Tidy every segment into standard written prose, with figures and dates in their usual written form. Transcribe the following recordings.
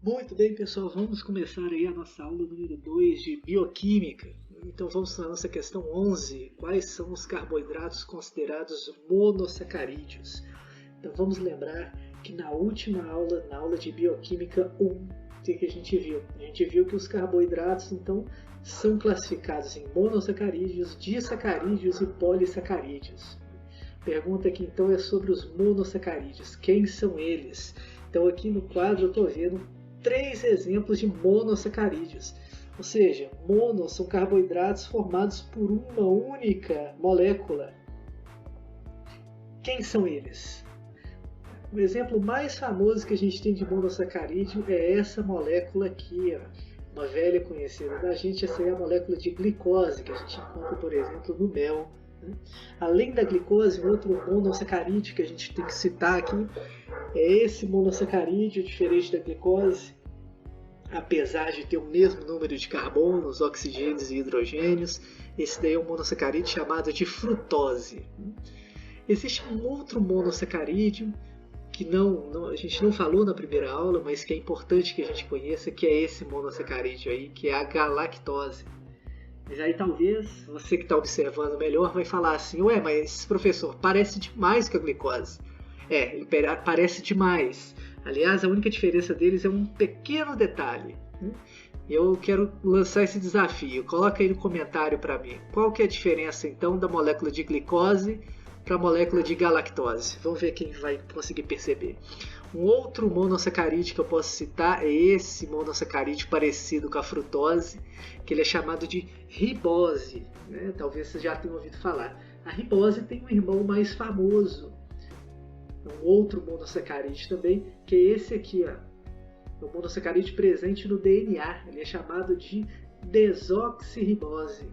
Muito bem, pessoal, vamos começar aí a nossa aula número 2 de Bioquímica. Então vamos para a nossa questão 11. Quais são os carboidratos considerados monossacarídeos? Então vamos lembrar que na última aula, na aula de Bioquímica 1, o que a gente viu? A gente viu que os carboidratos, então, são classificados em monossacarídeos, disacarídeos e polissacarídeos. A pergunta aqui, então, é sobre os monossacarídeos. Quem são eles? Então aqui no quadro eu estou vendo 3 exemplos de monossacarídeos. Ou seja, mono são carboidratos formados por uma única molécula. Quem são eles? O exemplo mais famoso que a gente tem de monossacarídeo é essa molécula aqui, ó. Uma velha conhecida da gente, essa é a molécula de glicose, que a gente encontra, por exemplo, no mel. Além da glicose, outro monossacarídeo que a gente tem que citar aqui é esse monossacarídeo, diferente da glicose, apesar de ter o mesmo número de carbonos, oxigênios e hidrogênios. Esse daí é um monossacarídeo chamado de frutose. Existe um outro monossacarídeo que a gente não falou na primeira aula, mas que é importante que a gente conheça, que é esse monossacarídeo aí, que é a galactose. Mas aí talvez você que está observando melhor vai falar assim, ué, mas professor, parece demais com a glicose. Ele parece demais. Aliás, a única diferença deles é um pequeno detalhe. Eu quero lançar esse desafio. Coloca aí no comentário para mim. Qual que é a diferença então da molécula de glicose para a molécula de galactose? Vamos ver quem vai conseguir perceber. Um outro monossacarídeo que eu posso citar é esse monossacarídeo parecido com a frutose, que ele é chamado de ribose. Talvez vocês já tenham ouvido falar. A ribose tem um irmão mais famoso, um outro monossacarídeo também, que é esse aqui, ó. É um monossacarídeo presente no DNA. Ele é chamado de desoxirribose.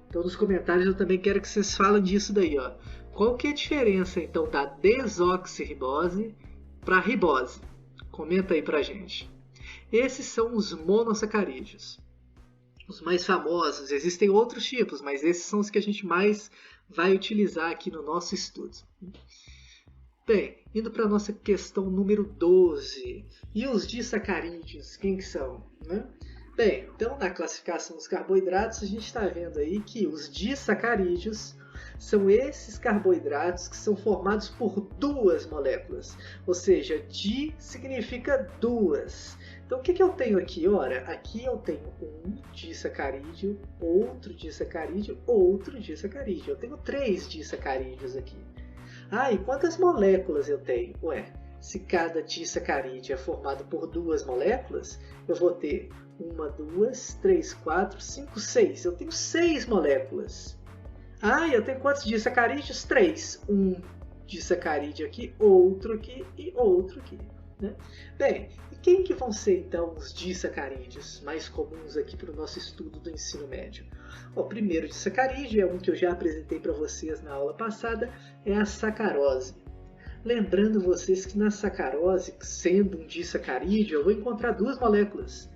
Então nos comentários eu também quero que vocês falem disso daí, ó. Qual que é a diferença então da desoxirribose para a ribose? Comenta aí pra gente. Esses são os monossacarídeos. Os mais famosos, existem outros tipos, mas esses são os que a gente mais vai utilizar aqui no nosso estudo. Bem, indo para a nossa questão número 12. E os disacarídeos, quem que são? Bem, então na classificação dos carboidratos a gente está vendo aí que os disacarídeos são esses carboidratos que são formados por 2 moléculas. Ou seja, di significa 2. Então o que eu tenho aqui? Ora, aqui eu tenho um disacarídeo, outro disacarídeo, outro disacarídeo. Eu tenho 3 disacarídeos aqui. E quantas moléculas eu tenho? Se cada disacarídeo é formado por 2 moléculas, eu vou ter 1, 2, 3, 4, 5, 6. Eu tenho 6 moléculas. Eu tenho quantos disacarídeos? 3. Um disacarídeo aqui, outro aqui e outro aqui. Bem, e quem que vão ser então os disacarídeos mais comuns aqui para o nosso estudo do ensino médio? O primeiro disacarídeo é um que eu já apresentei para vocês na aula passada, é a sacarose. Lembrando vocês que na sacarose, sendo um disacarídeo, eu vou encontrar 2 moléculas.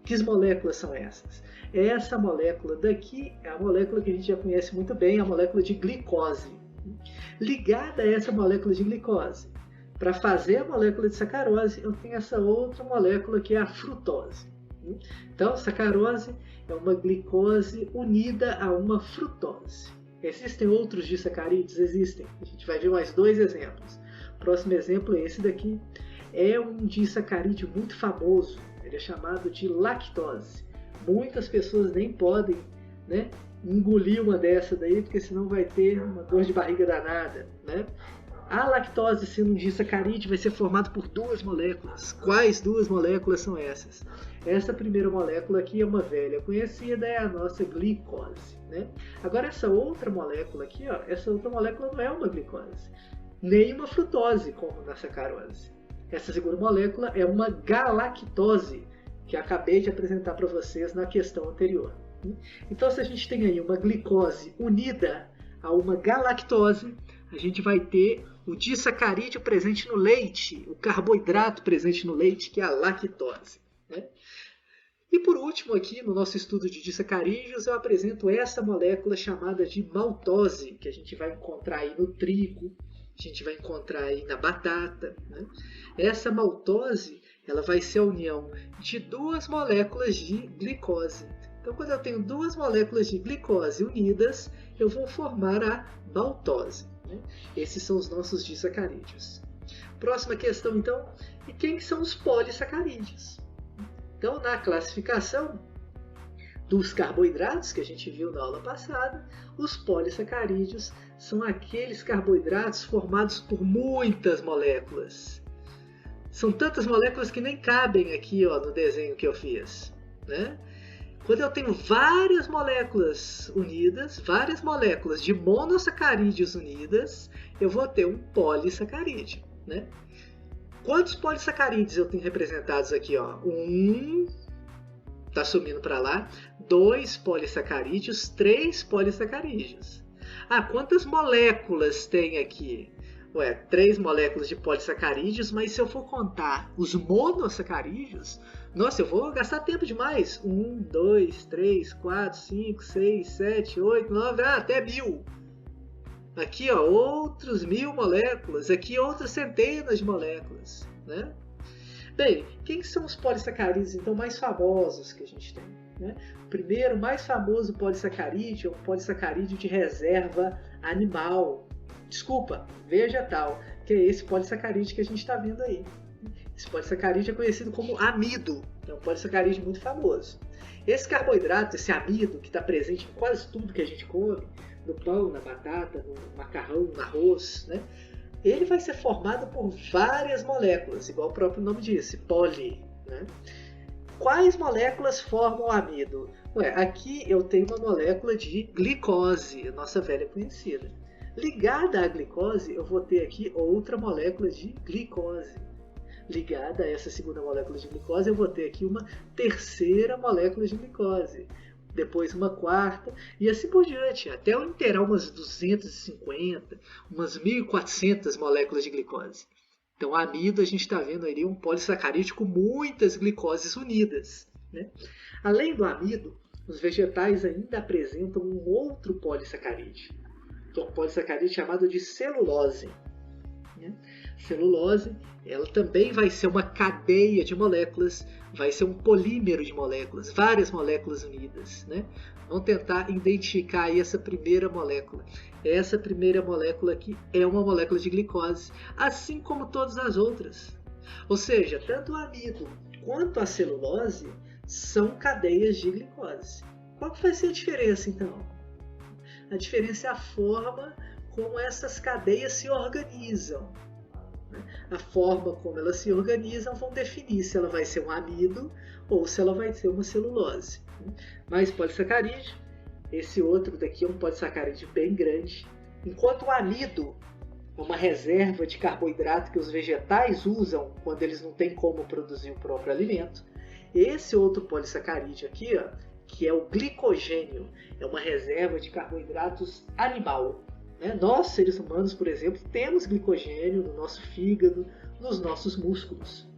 Que moléculas são essas? Essa molécula daqui é a molécula que a gente já conhece muito bem, a molécula de glicose. Ligada a essa molécula de glicose, para fazer a molécula de sacarose, eu tenho essa outra molécula que é a frutose. Então, sacarose é uma glicose unida a uma frutose. Existem outros disacarídeos? Existem. A gente vai ver mais 2 exemplos. O próximo exemplo é esse daqui. É um disacarídeo muito famoso. Ele é chamado de lactose. Muitas pessoas nem podem, engolir uma dessa daí, porque senão vai ter uma dor de barriga danada. A lactose, sendo um disacarídeo, vai ser formado por 2 moléculas. Quais 2 moléculas são essas? Essa primeira molécula aqui é uma velha conhecida, é a nossa glicose. Agora essa outra molécula aqui, essa outra molécula não é uma glicose, nem uma frutose, como na sacarose. Essa segunda molécula é uma galactose, que acabei de apresentar para vocês na questão anterior. Então, se a gente tem aí uma glicose unida a uma galactose, a gente vai ter o disacarídeo presente no leite, o carboidrato presente no leite, que é a lactose. E por último aqui, no nosso estudo de disacarídeos, eu apresento essa molécula chamada de maltose, que a gente vai encontrar aí no trigo, a gente vai encontrar aí na batata. Essa maltose ela vai ser a união de duas moléculas de glicose. Então, quando eu tenho duas moléculas de glicose unidas, eu vou formar a maltose. Né? Esses são os nossos disacarídeos. Próxima questão, então, e quem são os polissacarídeos? Então, na classificação dos carboidratos que a gente viu na aula passada, os polissacarídeos são aqueles carboidratos formados por muitas moléculas. São tantas moléculas que nem cabem aqui no desenho que eu fiz. Né? Quando eu tenho várias moléculas unidas, várias moléculas de monossacarídeos unidas, eu vou ter um polissacarídeo. Né? Quantos polissacarídeos eu tenho representados aqui? Está sumindo para lá. 2 polissacarídeos, 3 polissacarídeos. Quantas moléculas tem aqui? 3 moléculas de polissacarídeos, mas se eu for contar os monossacarídeos, nossa, eu vou gastar tempo demais. 1, 2, 3, 4, 5, 6, 7, 8, 9, até 1000. Aqui, outros 1000 moléculas. Aqui, outras centenas de moléculas. Né? Bem, quem são os polissacarídeos então mais famosos que a gente tem? Né? O primeiro, mais famoso polissacarídeo é um polissacarídeo de reserva animal. Desculpa, vegetal, que é esse polissacarídeo que a gente está vendo aí. Esse polissacarídeo é conhecido como amido, é um polissacarídeo muito famoso. Esse carboidrato, esse amido, que está presente em quase tudo que a gente come, no pão, na batata, no macarrão, no arroz, né? Ele vai ser formado por várias moléculas, igual o próprio nome disse, poli. Né? Quais moléculas formam o amido? Aqui eu tenho uma molécula de glicose, nossa velha conhecida. Ligada à glicose, eu vou ter aqui outra molécula de glicose. Ligada a essa segunda molécula de glicose, eu vou ter aqui uma terceira molécula de glicose. Depois uma quarta, e assim por diante, até eu inteirar umas 250, umas 1400 moléculas de glicose. Então, amido, a gente está vendo ali um polissacarídeo com muitas glicoses unidas. Né? Além do amido, os vegetais ainda apresentam um outro polissacarídeo, que é um polissacarídeo chamado de celulose. Né? Celulose, ela também vai ser uma cadeia de moléculas, vai ser um polímero de moléculas, várias moléculas unidas. Né? Vamos tentar identificar aí essa primeira molécula. Essa primeira molécula aqui é uma molécula de glicose, assim como todas as outras. Ou seja, tanto o amido quanto a celulose são cadeias de glicose. Qual que vai ser a diferença, então? A diferença é a forma como essas cadeias se organizam. A forma como elas se organizam vão definir se ela vai ser um amido ou se ela vai ser uma celulose. Mas polissacarídeo, esse outro daqui é um polissacarídeo bem grande. Enquanto o amido é uma reserva de carboidrato que os vegetais usam quando eles não têm como produzir o próprio alimento, esse outro polissacarídeo aqui, que é o glicogênio, é uma reserva de carboidratos animal. Nós, seres humanos, por exemplo, temos glicogênio no nosso fígado, nos nossos músculos.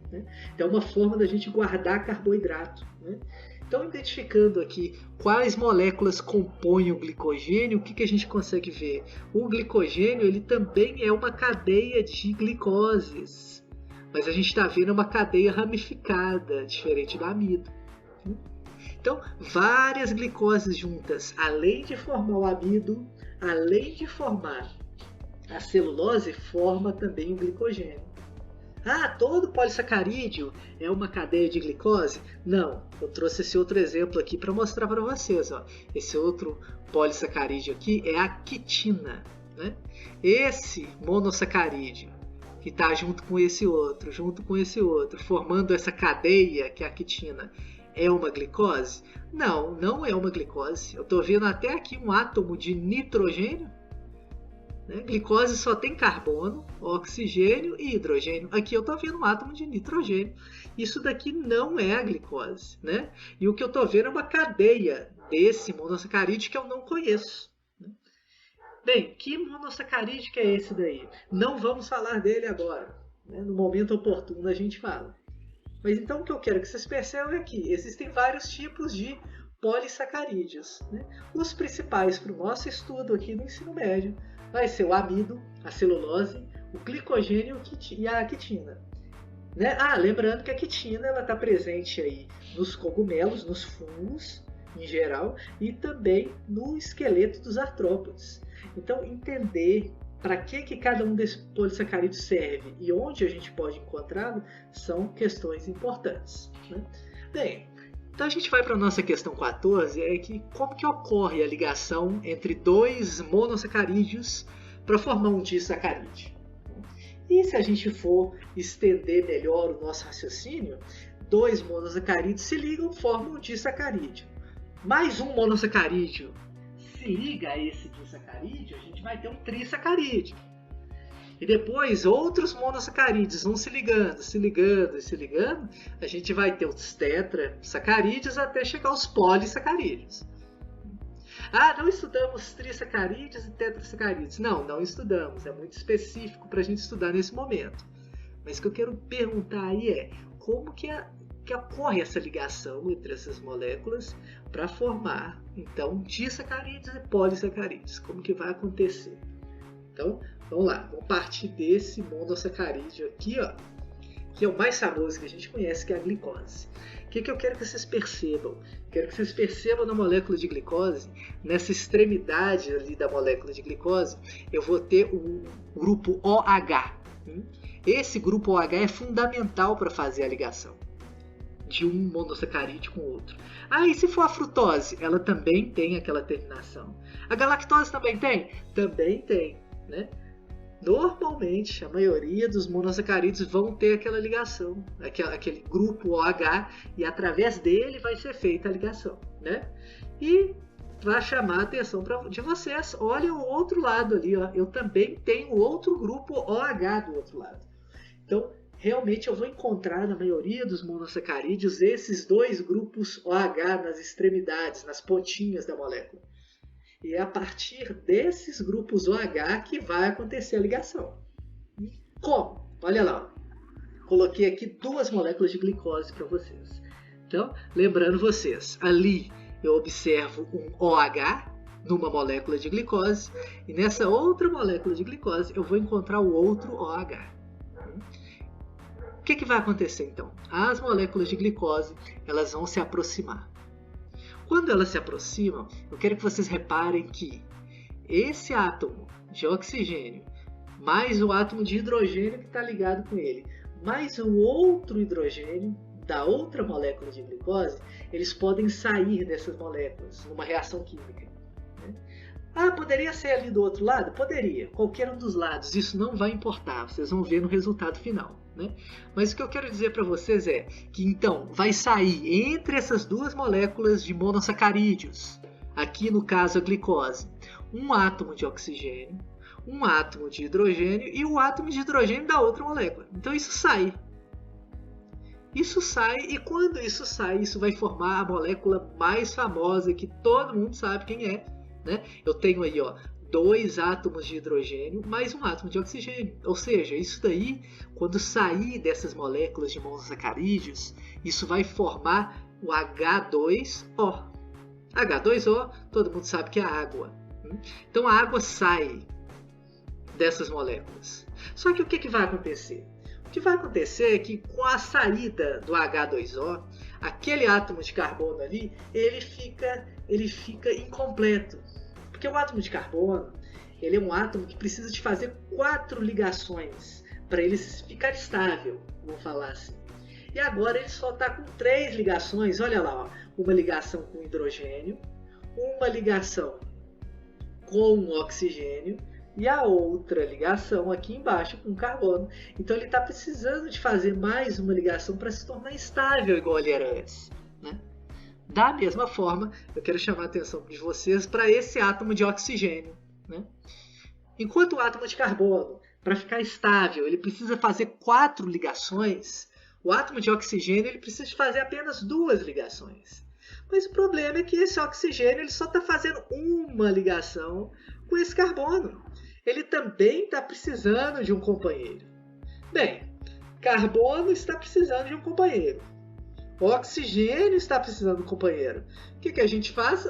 Então, é uma forma da gente guardar carboidrato. Então, identificando aqui quais moléculas compõem o glicogênio, o que a gente consegue ver? O glicogênio ele também é uma cadeia de glicoses, mas a gente está vendo uma cadeia ramificada, diferente do amido. Então, várias glicoses juntas, além de formar o amido, além de formar a celulose, forma também o glicogênio. Todo polissacarídeo é uma cadeia de glicose? Não, eu trouxe esse outro exemplo aqui para mostrar para vocês. Esse outro polissacarídeo aqui é a quitina. Esse monossacarídeo que está junto com esse outro, formando essa cadeia que é a quitina, é uma glicose? Não, não é uma glicose. Eu estou vendo até aqui um átomo de nitrogênio. Glicose só tem carbono, oxigênio e hidrogênio. Aqui eu estou vendo um átomo de nitrogênio. Isso daqui não é a glicose. E o que eu estou vendo é uma cadeia desse monossacarídeo que eu não conheço. Bem, que monossacarídeo que é esse daí? Não vamos falar dele agora. No momento oportuno a gente fala. Mas então o que eu quero que vocês percebam é que existem vários tipos de polissacarídeos. Os principais para o nosso estudo aqui no ensino médio vai ser o amido, a celulose, o glicogênio e a quitina. Né? Lembrando que a quitina está presente aí nos cogumelos, nos fungos em geral, e também no esqueleto dos artrópodes. Então, entender para que cada um desses polissacarídeos serve e onde a gente pode encontrá-lo são questões importantes. Né? Bem, então a gente vai para a nossa questão 14, como que ocorre a ligação entre dois monossacarídeos para formar um disacarídeo. E se a gente for estender melhor o nosso raciocínio, dois monossacarídeos se ligam, formam um disacarídeo. Mais um monossacarídeo se liga a esse disacarídeo, a gente vai ter um trissacarídeo. E depois outros monossacarídeos vão se ligando, a gente vai ter os tetrasacarídeos até chegar aos polissacarídeos. Não estudamos trissacarídeos e tetrasacarídeos. Não estudamos, é muito específico para a gente estudar nesse momento. Mas o que eu quero perguntar aí é como que ocorre essa ligação entre essas moléculas para formar, então, disacarídeos e polissacarídeos. Como que vai acontecer? Então, vamos lá, vamos partir desse monossacarídeo aqui, ó, que é o mais famoso que a gente conhece, que é a glicose. O que eu quero que vocês percebam? Quero que vocês percebam na molécula de glicose, nessa extremidade ali da molécula de glicose, eu vou ter o grupo OH. Esse grupo OH é fundamental para fazer a ligação de um monossacarídeo com o outro. E se for a frutose? Ela também tem aquela terminação. A galactose também tem? Também tem, né? Normalmente, a maioria dos monossacarídeos vão ter aquela ligação, aquele grupo OH, e através dele vai ser feita a ligação, né? E para chamar a atenção de vocês, olha o outro lado ali, ó. Eu também tenho outro grupo OH do outro lado. Então, realmente eu vou encontrar na maioria dos monossacarídeos esses dois grupos OH nas extremidades, nas pontinhas da molécula. E é a partir desses grupos OH que vai acontecer a ligação. Como? Olha lá. Coloquei aqui duas moléculas de glicose para vocês. Então, lembrando vocês, ali eu observo um OH numa molécula de glicose e nessa outra molécula de glicose eu vou encontrar o outro OH. O que vai acontecer então? As moléculas de glicose elas vão se aproximar. Quando elas se aproximam, eu quero que vocês reparem que esse átomo de oxigênio, mais o átomo de hidrogênio que está ligado com ele, mais o outro hidrogênio da outra molécula de glicose, eles podem sair dessas moléculas numa reação química. Poderia ser ali do outro lado? Poderia, qualquer um dos lados, isso não vai importar, vocês vão ver no resultado final. Né? Mas o que eu quero dizer para vocês é que então vai sair entre essas duas moléculas de monossacarídeos, aqui no caso a glicose, um átomo de oxigênio, um átomo de hidrogênio e o átomo de hidrogênio da outra molécula. Então isso sai. Isso sai e quando isso sai, isso vai formar a molécula mais famosa que todo mundo sabe quem é. Né? Eu tenho aí, ó, dois átomos de hidrogênio mais um átomo de oxigênio. Ou seja, isso daí, quando sair dessas moléculas de monossacarídeos, isso vai formar o H2O. H2O, todo mundo sabe que é água. Então a água sai dessas moléculas. Só que o que vai acontecer? O que vai acontecer é que com a saída do H2O, aquele átomo de carbono ali, ele fica incompleto. Porque o átomo de carbono, ele é um átomo que precisa de fazer 4 ligações para ele ficar estável, vamos falar assim. E agora ele só está com 3 ligações, olha lá, ó, uma ligação com hidrogênio, uma ligação com oxigênio e a outra ligação aqui embaixo com carbono. Então ele está precisando de fazer mais uma ligação para se tornar estável igual ele era antes, né? Da mesma forma, eu quero chamar a atenção de vocês para esse átomo de oxigênio. Né? Enquanto o átomo de carbono, para ficar estável, ele precisa fazer 4 ligações, o átomo de oxigênio ele precisa de fazer apenas 2 ligações. Mas o problema é que esse oxigênio ele só está fazendo uma ligação com esse carbono. Ele também está precisando de um companheiro. Bem, carbono está precisando de um companheiro. O oxigênio está precisando de um companheiro. O que a gente faz?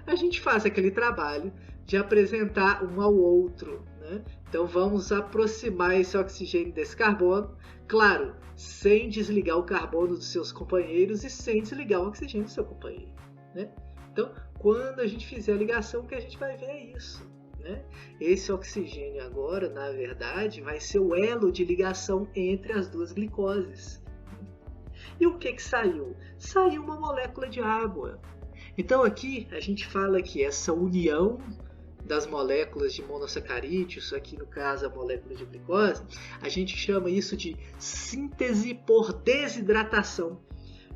A gente faz aquele trabalho de apresentar um ao outro, né? né? Então vamos aproximar esse oxigênio desse carbono, claro, sem desligar o carbono dos seus companheiros e sem desligar o oxigênio do seu companheiro, né? Então, quando a gente fizer a ligação, o que a gente vai ver é isso, né? Esse oxigênio agora, na verdade, vai ser o elo de ligação entre as duas glicoses. E o que saiu? Saiu uma molécula de água. Então aqui a gente fala que essa união das moléculas de monossacarídeos, aqui no caso a molécula de glicose, a gente chama isso de síntese por desidratação.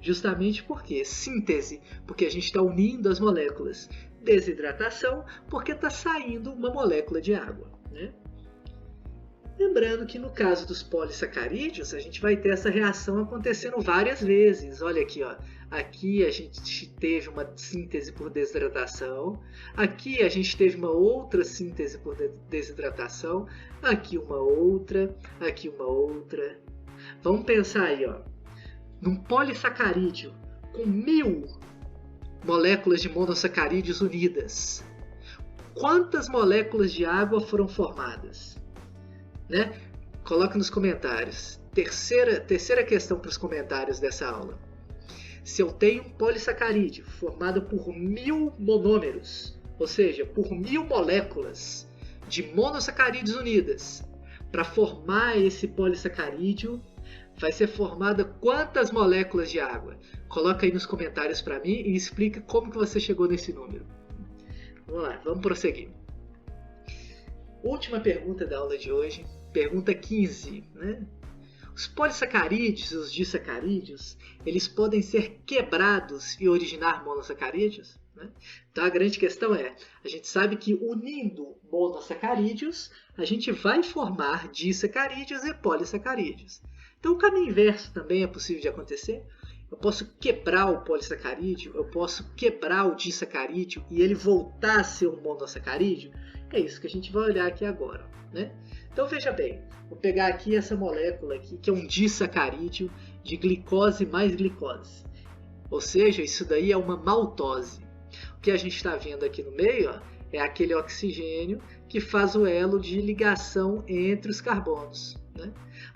Justamente porque síntese, porque a gente está unindo as moléculas. Desidratação, porque está saindo uma molécula de água, né? Lembrando que no caso dos polissacarídeos, a gente vai ter essa reação acontecendo várias vezes. Olha aqui, ó. Aqui a gente teve uma síntese por desidratação. Aqui a gente teve uma outra síntese por desidratação. Aqui uma outra. Aqui uma outra. Vamos pensar aí, ó. Num polissacarídeo com 1000 moléculas de monossacarídeos unidas, quantas moléculas de água foram formadas? Né? Coloque nos comentários. Terceira questão para os comentários dessa aula. Se eu tenho um polissacarídeo formado por 1000 monômeros, ou seja, por 1000 moléculas de monossacarídeos unidas, para formar esse polissacarídeo, vai ser formada quantas moléculas de água? Coloca aí nos comentários para mim e explica como que você chegou nesse número. Vamos lá, vamos prosseguir. Última pergunta da aula de hoje, pergunta 15, né? Os polissacarídeos e os disacarídeos, eles podem ser quebrados e originar monossacarídeos? Né? Então a grande questão é, a gente sabe que unindo monossacarídeos, a gente vai formar disacarídeos e polissacarídeos. Então o caminho inverso também é possível de acontecer. Eu posso quebrar o polissacarídeo, eu posso quebrar o disacarídeo e ele voltar a ser um monossacarídeo. É isso que a gente vai olhar aqui agora, né? Então veja bem, vou pegar aqui essa molécula aqui, que é um disacarídeo de glicose mais glicose. Ou seja, isso daí é uma maltose. O que a gente está vendo aqui no meio, ó, é aquele oxigênio que faz o elo de ligação entre os carbonos, né?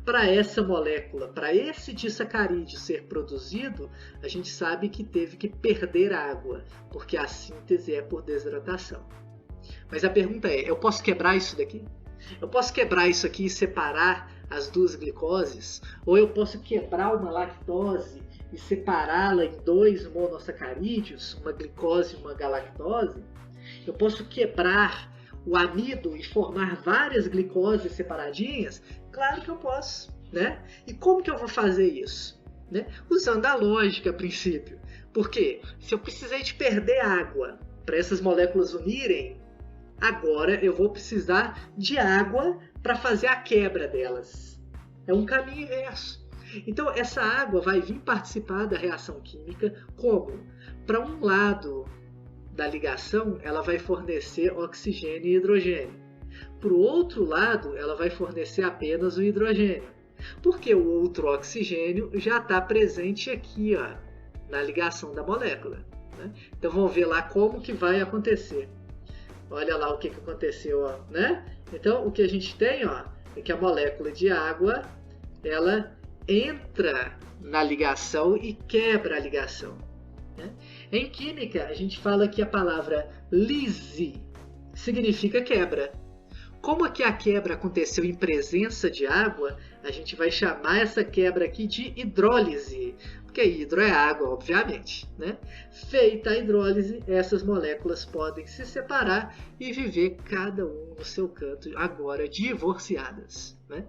Para essa molécula, para esse disacarídeo ser produzido, a gente sabe que teve que perder água, porque a síntese é por desidratação. Mas a pergunta é, eu posso quebrar isso daqui? Eu posso quebrar isso aqui e separar as duas glicoses? Ou eu posso quebrar uma lactose e separá-la em 2 monossacarídeos, uma glicose e uma galactose? Eu posso quebrar o amido e formar várias glicoses separadinhas? Claro que eu posso, né? E como que eu vou fazer isso? Né? Usando a lógica a princípio. Porque se eu precisei de perder água para essas moléculas unirem, agora eu vou precisar de água para fazer a quebra delas. É um caminho inverso. Então essa água vai vir participar da reação química como? Para um lado da ligação, ela vai fornecer oxigênio e hidrogênio. Para o outro lado, ela vai fornecer apenas o hidrogênio. Porque o outro oxigênio já está presente aqui, ó, na ligação da molécula, né? Então vamos ver lá como que vai acontecer. Olha lá o que aconteceu, ó, né? Então o que a gente tem, ó, é que a molécula de água ela entra na ligação e quebra a ligação, né? Em química, a gente fala que a palavra lyse significa quebra. Como aqui a quebra aconteceu em presença de água, a gente vai chamar essa quebra aqui de hidrólise, porque hidro é água, obviamente, né? Feita a hidrólise, essas moléculas podem se separar e viver cada um no seu canto, agora divorciadas, né?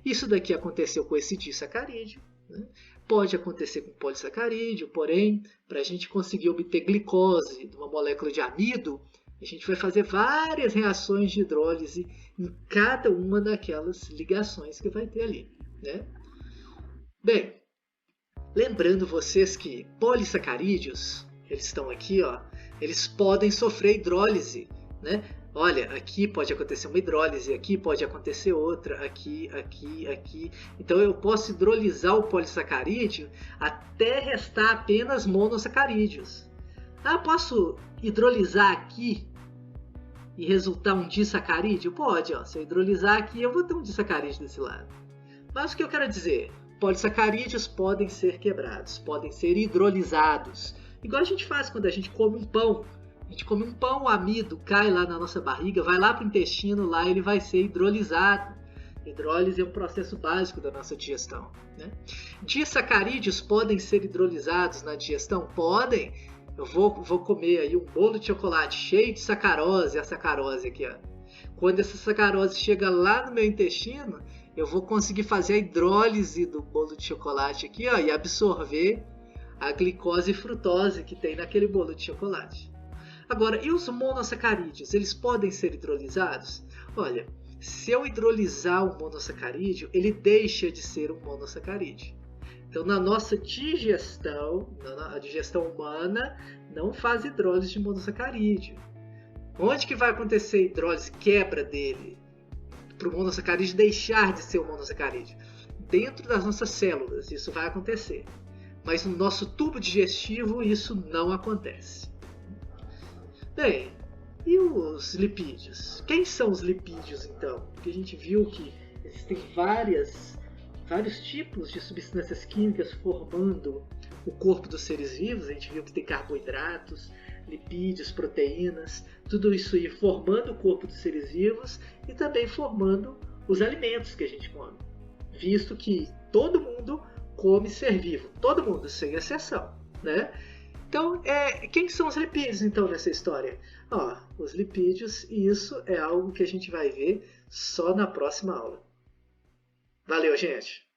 Isso daqui aconteceu com esse disacarídeo, né? Pode acontecer com polissacarídeo, porém, para a gente conseguir obter glicose de uma molécula de amido, a gente vai fazer várias reações de hidrólise em cada uma daquelas ligações que vai ter ali, né? Bem, lembrando vocês que polissacarídeos, eles estão aqui, ó, eles podem sofrer hidrólise, né? Olha, aqui pode acontecer uma hidrólise, aqui pode acontecer outra, aqui. Então eu posso hidrolisar o polissacarídeo até restar apenas monossacarídeos. Ah, posso hidrolisar aqui e resultar um disacarídeo? Pode, ó. Se eu hidrolisar aqui, eu vou ter um disacarídeo desse lado. Mas o que eu quero dizer? Polissacarídeos podem ser quebrados, podem ser hidrolizados. Igual a gente faz quando a gente come um pão. A gente come um pão, o amido cai lá na nossa barriga, vai lá para o intestino, lá ele vai ser hidrolisado. Hidrólise é um processo básico da nossa digestão, né? Disacarídeos podem ser hidrolizados na digestão? Podem. Eu vou comer aí um bolo de chocolate cheio de sacarose, a sacarose aqui, ó. Quando essa sacarose chega lá no meu intestino, eu vou conseguir fazer a hidrólise do bolo de chocolate aqui, ó, e absorver a glicose e frutose que tem naquele bolo de chocolate. Agora, e os monossacarídeos? Eles podem ser hidrolizados? Olha, se eu hidrolisar um monossacarídeo, ele deixa de ser um monossacarídeo. Então, na nossa digestão, a digestão humana não faz hidrólise de monossacarídeo. Onde que vai acontecer a hidrólise, quebra dele, para o monossacarídeo deixar de ser um monossacarídeo? Dentro das nossas células, isso vai acontecer. Mas no nosso tubo digestivo, isso não acontece. Bem, e os lipídios? Quem são os lipídios, então? Porque a gente viu que existem vários tipos de substâncias químicas formando o corpo dos seres vivos. A gente viu que tem carboidratos, lipídios, proteínas, tudo isso aí formando o corpo dos seres vivos e também formando os alimentos que a gente come. Visto que todo mundo come ser vivo, todo mundo, sem exceção, né? Então, quem são os lipídios, então, nessa história? Os lipídios, e isso é algo que a gente vai ver só na próxima aula. Valeu, gente!